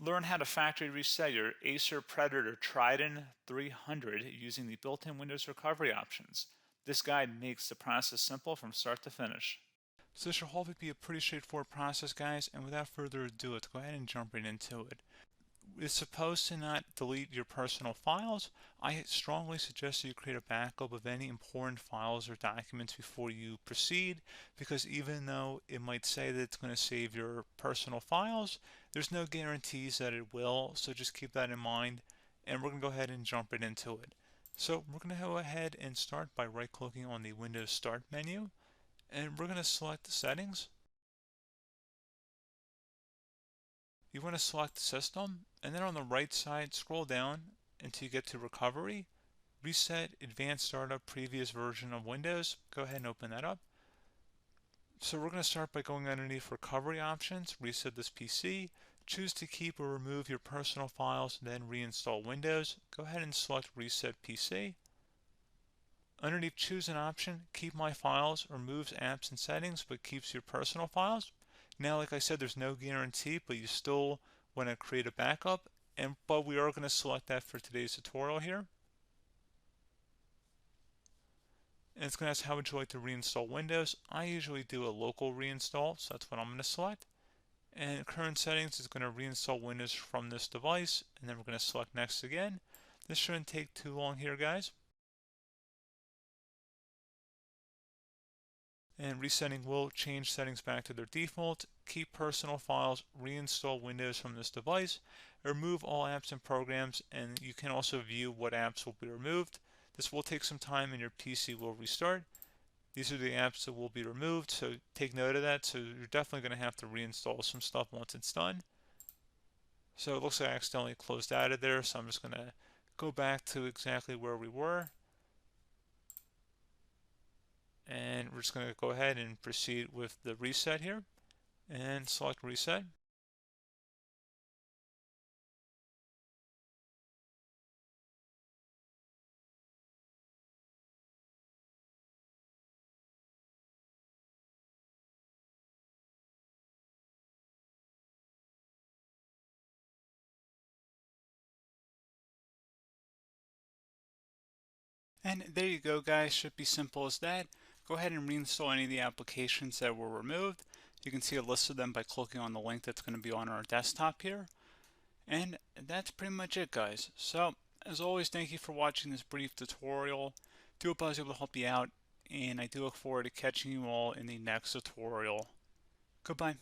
Learn how to factory reset your Acer Predator Triton 300 using the built-in Windows recovery options. This guide makes the process simple from start to finish. So this should hopefully be a pretty straightforward process, guys, and without further ado, let's go ahead and jump right into it. It's supposed to not delete your personal files. I strongly suggest that you create a backup of any important files or documents before you proceed, because even though it might say that it's going to save your personal files, there's no guarantees that it will, so just keep that in mind, and we're going to go ahead and jump right into it. So we're going to go ahead and start by right-clicking on the Windows Start menu, and we're going to select the settings. You want to select System, and then on the right side, scroll down until you get to Recovery. Reset Advanced Startup Previous Version of Windows. Go ahead and open that up. So we're going to start by going underneath Recovery Options, reset this PC, choose to keep or remove your personal files, then reinstall Windows. Go ahead and select Reset PC. Underneath Choose an option, Keep My Files removes apps and settings but keeps your personal files. Now, like I said, there's no guarantee, but you still want to create a backup, but we are going to select that for today's tutorial here. And it's going to ask how would you like to reinstall Windows. I usually do a local reinstall, so that's what I'm going to select. And current settings is going to reinstall Windows from this device, and then we're going to select next again. This shouldn't take too long here, guys. And resetting will change settings back to their default, keep personal files, reinstall Windows from this device, remove all apps and programs, and you can also view what apps will be removed. This will take some time and your PC will restart. These are the apps that will be removed, so take note of that. So you're definitely going to have to reinstall some stuff once it's done. So it looks like I accidentally closed out of there, so I'm just going to go back to exactly where we were. And we're just going to go ahead and proceed with the reset here and select reset. And there you go, guys. Should be simple as that. Go ahead and reinstall any of the applications that were removed. You can see a list of them by clicking on the link that's going to be on our desktop here. And that's pretty much it, guys. So, as always, thank you for watching this brief tutorial. Do hope I was able to help you out, and I do look forward to catching you all in the next tutorial. Goodbye.